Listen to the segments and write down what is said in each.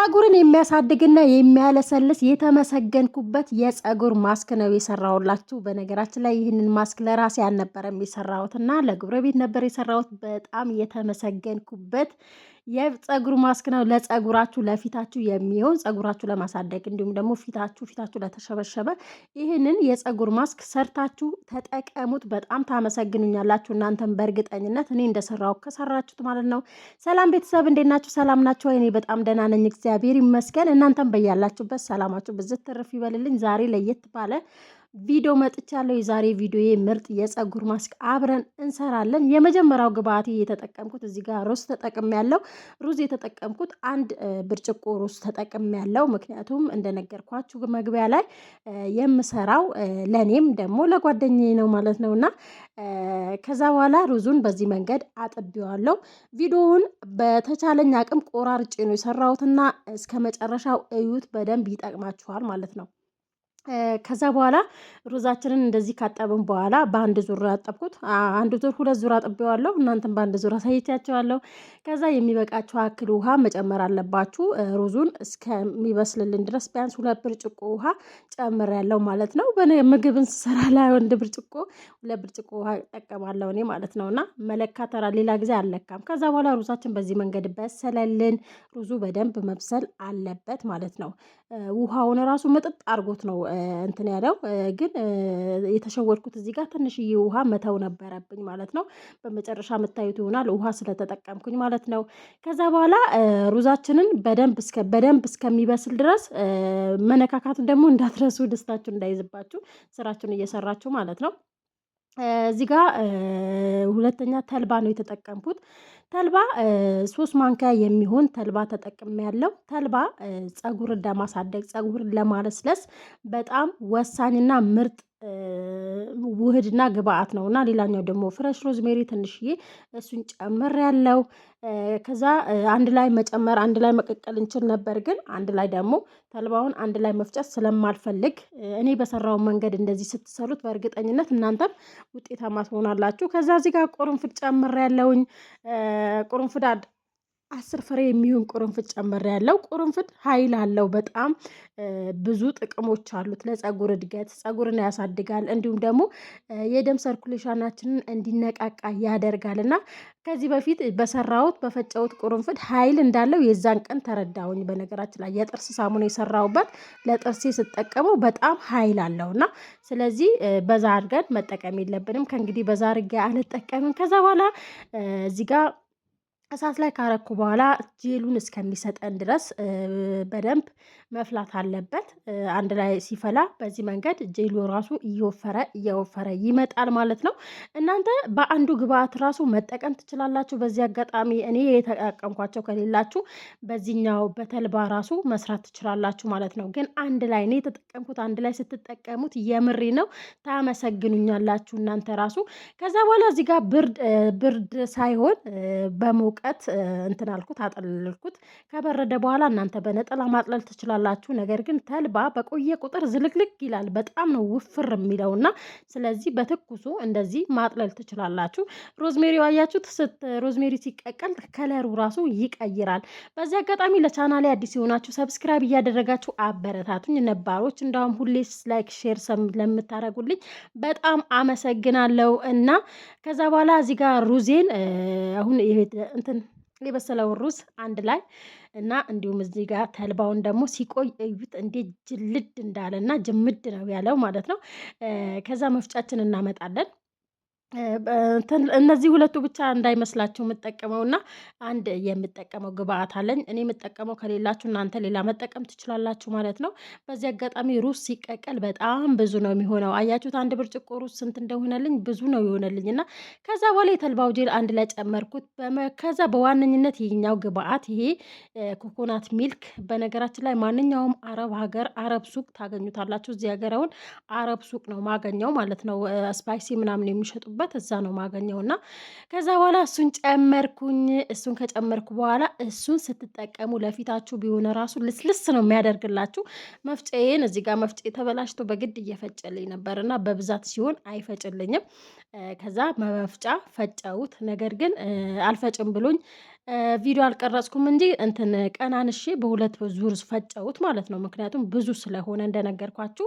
ፀጉርን የሚያሳድግና የሚያለሰልስ የተመሰገንኩበት የፀጉር ማስክ ነው የሰራሁላችሁ። በነገራችን ላይ ይህንን ማስክ ለራሴ አልነበረም የሰራሁት እና ለጎረቤት ነበር የሰራሁት። በጣም የተመሰገንኩበት የፀጉር ማስክ ነው። ለፀጉራችሁ ለፊታችሁ የሚሆን ፀጉራችሁ ለማሳደግ እንዲሁም ደግሞ ፊታችሁ ለተሸበሸበ ይህንን የፀጉር ማስክ ሰርታችሁ ተጠቀሙት። በጣም ታመሰግኑኛላችሁ እናንተም በእርግጠኝነት እኔ እንደሰራው ከሰራችሁት ማለት ነው። ሰላም ቤተሰብ እንዴት ናችሁ? ሰላም ናችሁ? እኔ በጣም ደህና ነኝ፣ እግዚአብሔር ይመስገን። እናንተም በያላችሁበት ሰላማችሁ ብዝት ትርፍ ይበልልኝ። ዛሬ ለየት ባለ ቪዲዮ መጥቻለሁ። የዛሬ ቪዲዮ ምርጥ የፀጉር ማስክ አብረን እንሰራለን። የመጀመሪያው ግብአቴ የተጠቀምኩት እዚህ ጋር ሩዝ ተጠቅሜያለሁ። ሩዝ የተጠቀምኩት አንድ ብርጭቆ ሩዝ ተጠቅሜያለሁ። ምክንያቱም እንደነገርኳችሁ መግቢያ ላይ የምሰራው ለኔም ደግሞ ለጓደኛዬ ነው ማለት ነውና ከዛ በኋላ ሩዙን በዚህ መንገድ አጥቤዋለሁ። ቪዲዮውን በተቻለኝ አቅም ቆራርጬ ነው የሰራሁትና እስከ መጨረሻው እዩት፣ በደንብ ይጠቅማችኋል ማለት ነው። ከዛ በኋላ ሩዛችንን እንደዚህ ካጠብን በኋላ በአንድ ዙር ያጠብኩት አንድ ዙር ሁለት ዙር አጥቤዋለሁ። እናንተም በአንድ ዙር አሳይቻችኋለሁ። ከዛ የሚበቃችሁ አክል ውሃ መጨመር አለባችሁ። ሩዙን እስከሚበስልልን ድረስ ቢያንስ 2 ብርጭቆ ውሃ ጨምሬያለሁ ማለት ነው። ምግብን ስሰራ ላይ 1 ብርጭቆ 2 ብርጭቆ ውሃ እጠቀማለሁ እኔ ማለት ነውና መለካት ሌላ ጊዜ አልለካም። ከዛ በኋላ ሩዛችን በዚህ መንገድ በሰለልን። ሩዙ በደንብ መብሰል አለበት ማለት ነው። ውሃውን ራሱ መጠጥ አድርጎት ነው እንትን ያለው፣ ግን የተሸወድኩት እዚህ ጋር ትንሽዬ ውሃ መተው ነበረብኝ ማለት ነው። በመጨረሻ የምታዩት ይሆናል ውሃ ስለተጠቀምኩኝ ማለት ነው። ከዛ በኋላ ሩዛችንን በደንብ እስከሚበስል ድረስ መነካካቱን ደግሞ እንዳትረሱ፣ ደስታችሁ እንዳይዝባችሁ ስራችሁን እየሰራችሁ ማለት ነው። እዚህ ጋር ሁለተኛ ተልባ ነው የተጠቀምኩት። ተልባ 3 ማንኪያ የሚሆን ተልባ ተጠቅሜያለሁ። ተልባ ፀጉርን ለማሳደግ ፀጉርን ለማለስለስ በጣም ወሳኝና ምርጥ ውህድና ግብአት ነውና፣ ሌላኛው ደግሞ ፍሬሽ ሮዝሜሪ ትንሽዬ እሱን ጨምሬያለሁ። ከዛ አንድ ላይ መጨመር አንድ ላይ መቀቀል እንችል ነበር፣ ግን አንድ ላይ ደግሞ ተልባውን አንድ ላይ መፍጨት ስለማልፈልግ እኔ በሰራው መንገድ እንደዚህ ስትሰሩት በእርግጠኝነት እናንተም ውጤታማ ትሆናላችሁ። ከዛ እዚህ ጋር ቁርንፍድ ጨምሬያለሁኝ። ቁርንፍድ 10 ፍሬ የሚሆን ቁርንፍድ ጨምሬያለሁ። ቁርንፍድ ኃይል አለው፣ በጣም ብዙ ጥቅሞች አሉት ለፀጉር እድገት፣ ፀጉርን ያሳድጋል፣ እንዲሁም ደግሞ የደም ሰርኩሌሽናችንን እንዲነቃቃ ያደርጋል። እና ከዚህ በፊት በፈጨሁት ቁርንፍድ ኃይል እንዳለው የዛን ቀን ተረዳሁኝ። በነገራችን ላይ የጥርስ ሳሙና የሰራሁበት ለጥርሴ ስጠቀመው በጣም ኃይል አለው እና ስለዚህ በዛ አድርገን መጠቀም የለብንም። ከእንግዲህ በዛ አድርጌ አልጠቀምም። ከዛ በኋላ እዚህ ጋር እሳት ላይ ካረኩ በኋላ ጄሉን እስከሚሰጠን ድረስ በደንብ መፍላት አለበት። አንድ ላይ ሲፈላ በዚህ መንገድ ጄሉ ራሱ እየወፈረ ይመጣል ማለት ነው። እናንተ በአንዱ ግብአት ራሱ መጠቀም ትችላላችሁ። በዚህ አጋጣሚ እኔ የተጠቀምኳቸው ከሌላችሁ በዚህኛው በተልባ ራሱ መስራት ትችላላችሁ ማለት ነው። ግን አንድ ላይ እኔ የተጠቀምኩት አንድ ላይ ስትጠቀሙት የምሬ ነው ታመሰግኑኛላችሁ እናንተ ራሱ። ከዛ በኋላ እዚህ ጋር ብርድ ሳይሆን በሙቀት እንትን አልኩት፣ አጠለልኩት። ከበረደ በኋላ እናንተ በነጠላ ማጥለል ትችላላችሁ። ነገር ግን ተልባ በቆየ ቁጥር ዝልክልክ ይላል፣ በጣም ነው ውፍር የሚለውና ስለዚህ በትኩሱ እንደዚህ ማጥለል ትችላላችሁ። ሮዝሜሪው አያችሁት? ሮዝሜሪ ሲቀቀል ከለሩ ራሱ ይቀይራል። በዚህ አጋጣሚ ለቻናሌ አዲስ የሆናችሁ ሰብስክራይብ እያደረጋችሁ አበረታቱኝ። ነባሮች እንዳውም ሁሌ ላይክ ሼር ለምታደርጉልኝ በጣም አመሰግናለሁ። እና ከዛ በኋላ እዚህ ጋር ሩዜን አሁን የበሰለውን ሩዝ አንድ ላይ እና እንዲሁም እዚህ ጋር ተልባውን ደግሞ ሲቆይ እዩት እንዴት ጅልድ እንዳለና ጅምድ ነው ያለው ማለት ነው። ከዛ መፍጫችን እናመጣለን። እነዚህ ሁለቱ ብቻ እንዳይመስላችሁ የምጠቀመውና አንድ የምጠቀመው ግብአት አለኝ። እኔ የምጠቀመው ከሌላችሁ እናንተ ሌላ መጠቀም ትችላላችሁ ማለት ነው። በዚህ አጋጣሚ ሩዝ ሲቀቀል በጣም ብዙ ነው የሚሆነው። አያችሁት? 1 ብርጭቆ ሩዝ ስንት እንደሆነልኝ ብዙ ነው የሆነልኝ እና ከዛ በኋላ የተልባው ጄል አንድ ላይ ጨመርኩት። ከዛ በዋነኝነት ይሄኛው ግብአት ይሄ ኮኮናት ሚልክ፣ በነገራችን ላይ ማንኛውም አረብ ሀገር አረብ ሱቅ ታገኙታላችሁ። እዚህ ሀገር አሁን አረብ ሱቅ ነው ማገኘው ማለት ነው። ስፓይሲ ምናምን የሚሸጡበት እዛ ነው ማገኘውና ከዛ በኋላ እሱን ጨመርኩኝ። እሱን ከጨመርኩ በኋላ እሱን ስትጠቀሙ ለፊታችሁ ቢሆን ራሱ ልስልስ ነው የሚያደርግላችሁ። መፍጨዬን እዚህ ጋር መፍጨ ተበላሽቶ በግድ እየፈጨልኝ ነበርና በብዛት ሲሆን አይፈጭልኝም። ከዛ መፍጫ ፈጨውት። ነገር ግን አልፈጭም ብሎኝ ቪዲዮ አልቀረጽኩም እንጂ እንትን ቀናንሼ በሁለት ዙር ፈጨሁት ማለት ነው። ምክንያቱም ብዙ ስለሆነ እንደነገርኳችሁ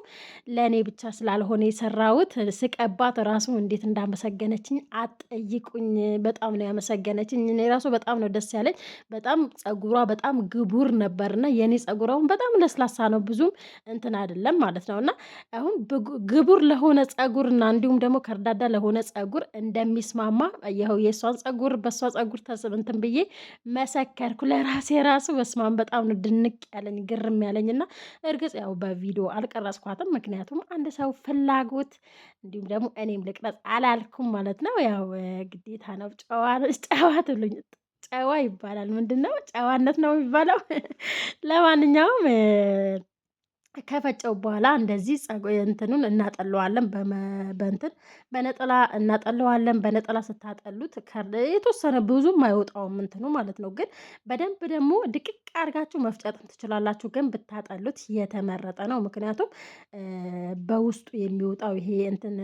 ለእኔ ብቻ ስላልሆነ የሰራሁት ስቀባት ራሱ እንዴት እንዳመሰገነችኝ አትጠይቁኝ። በጣም ነው ያመሰገነችኝ። እኔ ራሱ በጣም ነው ደስ ያለኝ። በጣም ጸጉሯ በጣም ግቡር ነበርና የኔ ጸጉሯን በጣም ለስላሳ ነው ብዙም እንትን አይደለም ማለት ነው። እና አሁን ግቡር ለሆነ ጸጉርና እንዲሁም ደግሞ ከርዳዳ ለሆነ ጸጉር እንደሚስማማ ይኸው የእሷን ጸጉር በእሷ ጸጉር እንትን ብዬ መሰከርኩ ለራሴ ራሱ። በስማም በጣም ነው ድንቅ ያለኝ ግርም ያለኝ። እና እርግጥ ያው በቪዲዮ አልቀረጽኳትም፣ ምክንያቱም አንድ ሰው ፍላጎት እንዲሁም ደግሞ እኔም ልቅረጽ አላልኩም ማለት ነው። ያው ግዴታ ነው። ጨዋ ትሉኝ ጨዋ ይባላል። ምንድን ነው ጨዋነት ነው የሚባለው። ለማንኛውም ከፈጨው በኋላ እንደዚህ እንትኑን እናጠለዋለን። በእንትን በነጠላ እናጠለዋለን። በነጠላ ስታጠሉት የተወሰነ ብዙም አይወጣውም እንትኑ ማለት ነው። ግን በደንብ ደግሞ ድቅቅ አድርጋችሁ መፍጨትም ትችላላችሁ። ግን ብታጠሉት የተመረጠ ነው። ምክንያቱም በውስጡ የሚወጣው ይሄ እንትን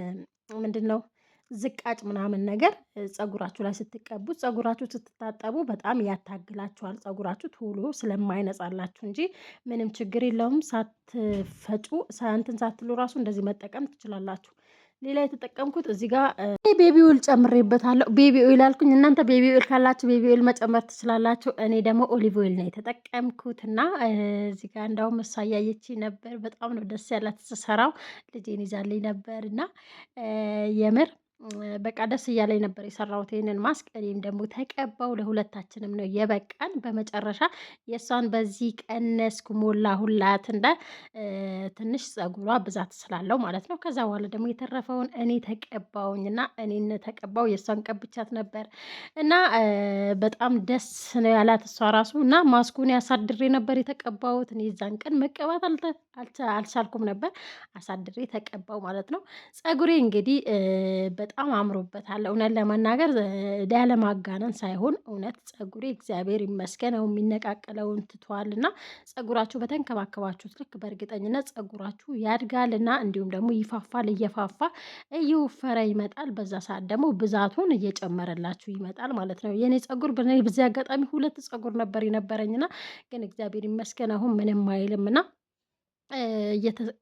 ምንድን ነው ዝቃጭ ምናምን ነገር ፀጉራችሁ ላይ ስትቀቡት ፀጉራችሁ ስትታጠቡ በጣም ያታግላችኋል። ፀጉራችሁ ቶሎ ስለማይነጻላችሁ እንጂ ምንም ችግር የለውም። ሳትፈጩ እንትን ሳትሉ ራሱ እንደዚህ መጠቀም ትችላላችሁ። ሌላ የተጠቀምኩት እዚህ ጋር ቤቢ ኦይል ጨምሬበታለሁ። ቤቢ ኦይል አልኩኝ፣ እናንተ ቤቢ ኦይል ካላችሁ ቤቢ ኦይል መጨመር ትችላላችሁ። እኔ ደግሞ ኦሊቭ ኦይል ነው የተጠቀምኩት። እና እዚህ ጋር እንዳውም እሷ እያየችኝ ነበር። በጣም ነው ደስ ያላት ስሰራው። ልጄን ይዛልኝ ነበር እና የምር በቃ ደስ እያለኝ ነበር የሰራሁት ይሄንን ማስክ። እኔም ደግሞ ተቀባው። ለሁለታችንም ነው የበቃን። በመጨረሻ የእሷን በዚህ ቀነስኩ ሞላሁላት እንደ ትንሽ ጸጉሯ ብዛት ስላለው ማለት ነው። ከዛ በኋላ ደግሞ የተረፈውን እኔ ተቀባውኝ እና እኔን ተቀባው። የእሷን ቀብቻት ነበር እና በጣም ደስ ነው ያላት እሷ ራሱ። እና ማስኩን ያሳድሬ ነበር የተቀባሁት። እኔ እዛን ቀን መቀባት አልቻልኩም ነበር፣ አሳድሬ ተቀባው ማለት ነው። ጸጉሬ እንግዲህ በጣም አምሮበታል። እውነት ለመናገር ያለማጋነን ሳይሆን እውነት ጸጉሬ እግዚአብሔር ይመስገን ነው የሚነቃቀለውን ትቷል። እና ጸጉራችሁ በተንከባከባችሁት ልክ በእርግጠኝነት ጸጉራችሁ ያድጋል እና እንዲሁም ደግሞ ይፋፋል። እየፋፋ እየወፈረ ይመጣል። በዛ ሰዓት ደግሞ ብዛቱን እየጨመረላችሁ ይመጣል ማለት ነው። የኔ ጸጉር በዚህ አጋጣሚ 2 ጸጉር ነበር የነበረኝና ግን እግዚአብሔር ይመስገን አሁን ምንም አይልምና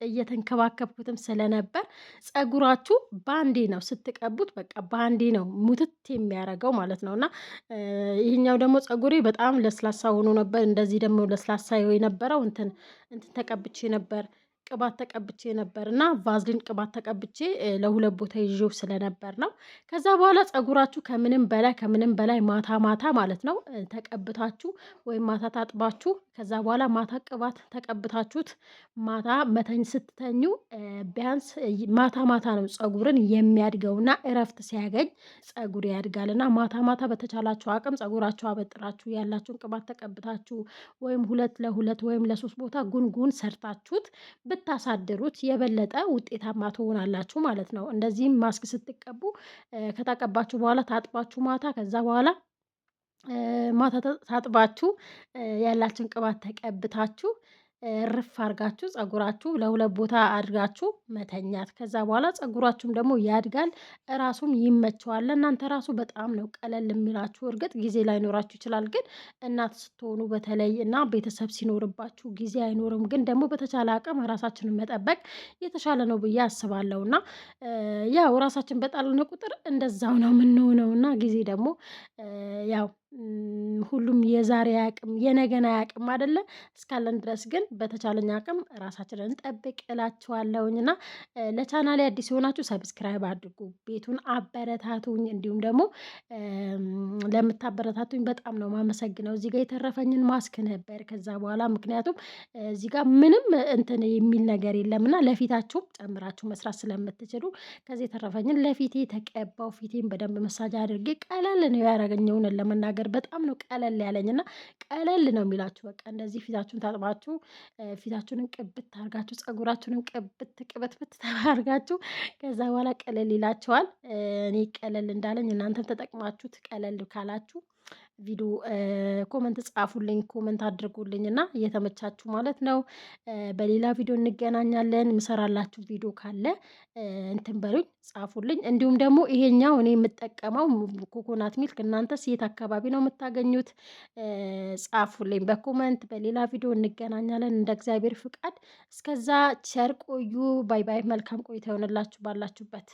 እየተንከባከብኩትም ስለነበር ጸጉራችሁ ባንዴ ነው ስትቀቡት፣ በቃ ባንዴ ነው ሙትት የሚያደርገው ማለት ነው። እና ይሄኛው ደግሞ ጸጉሬ በጣም ለስላሳ ሆኖ ነበር። እንደዚህ ደግሞ ለስላሳ የነበረው እንትን ተቀብቼ ነበር፣ ቅባት ተቀብቼ ነበር እና ቫዝሊን ቅባት ተቀብቼ ለሁለት ቦታ ይዤው ስለነበር ነው። ከዛ በኋላ ጸጉራችሁ ከምንም በላይ ማታ ማታ ማለት ነው ተቀብታችሁ ወይም ማታ ታጥባችሁ ከዛ በኋላ ማታ ቅባት ተቀብታችሁት ማታ ስትተኙ ቢያንስ ማታ ማታ ነው ጸጉርን የሚያድገውና እረፍት ሲያገኝ ጸጉር ያድጋልና ማታ ማታ በተቻላችሁ አቅም ጸጉራችሁ አበጥራችሁ ያላችሁን ቅባት ተቀብታችሁ ወይም 2 ወይም ለ3 ቦታ ጉንጉን ሰርታችሁት ብታሳድሩት የበለጠ ውጤታማ ትሆናላችሁ ማለት ነው። እንደዚህም ማስክ ስትቀቡ ከታቀባችሁ በኋላ ታጥባችሁ ማታ ከዛ በኋላ ማታ ታጥባችሁ ያላችሁን ቅባት ተቀብታችሁ ርፍ አድርጋችሁ ጸጉራችሁ ለ2 ቦታ አድርጋችሁ መተኛት። ከዛ በኋላ ጸጉራችሁም ደግሞ ያድጋል፣ ራሱም ይመቸዋል። ለእናንተ ራሱ በጣም ነው ቀለል የሚላችሁ። እርግጥ ጊዜ ላይኖራችሁ ይችላል፣ ግን እናት ስትሆኑ በተለይ እና ቤተሰብ ሲኖርባችሁ ጊዜ አይኖርም። ግን ደግሞ በተቻለ አቅም ራሳችንን መጠበቅ የተሻለ ነው ብዬ አስባለሁ። እና ያው ራሳችን በጣልን ቁጥር እንደዛው ነው የምንሆነው። እና ጊዜ ደግሞ ያው ሁሉም የዛሬ አቅም የነገን አያውቅም አይደለ? እስካለን ድረስ ግን በተቻለኝ አቅም ራሳችንን እንጠብቅ እላችኋለሁኝ። እና ለቻናሌ አዲስ የሆናችሁ ሰብስክራይብ አድርጉ፣ ቤቱን አበረታቱኝ። እንዲሁም ደግሞ ለምታበረታቱኝ በጣም ነው ማመሰግነው። እዚህ ጋር የተረፈኝን ማስክ ነበር ከዛ በኋላ ምክንያቱም እዚህ ጋር ምንም እንትን የሚል ነገር የለምና ለፊታችሁም ጨምራችሁ መስራት ስለምትችሉ ከዚህ የተረፈኝን ለፊቴ ተቀባው። ፊቴን በደንብ መሳጅ አድርጌ ቀለል ነው ያደረገኝውን ለመናገር በጣም ነው ቀለል ያለኝና ቀለል ነው የሚላችሁ። በቃ እንደዚህ ፊታችሁን ታጥባችሁ ፊታችሁን ቅብት አድርጋችሁ ጸጉራችሁን ቅብት ታርጋችሁ ከዛ በኋላ ቀለል ይላችኋል። እኔ ቀለል እንዳለኝ እናንተም ተጠቅማችሁት ቀለል ካላችሁ ቪዲዮ ኮመንት ጻፉልኝ፣ ኮመንት አድርጉልኝ እና እየተመቻችሁ ማለት ነው። በሌላ ቪዲዮ እንገናኛለን። ምሰራላችሁ ቪዲዮ ካለ እንትን በሉኝ፣ ጻፉልኝ። እንዲሁም ደግሞ ይሄኛው እኔ የምጠቀመው ኮኮናት ሚልክ እናንተስ የት አካባቢ ነው የምታገኙት? ጻፉልኝ በኮመንት። በሌላ ቪዲዮ እንገናኛለን እንደ እግዚአብሔር ፍቃድ። እስከዛ ቸር ቆዩ። ባይ ባይ። መልካም ቆይታ ይሆንላችሁ ባላችሁበት።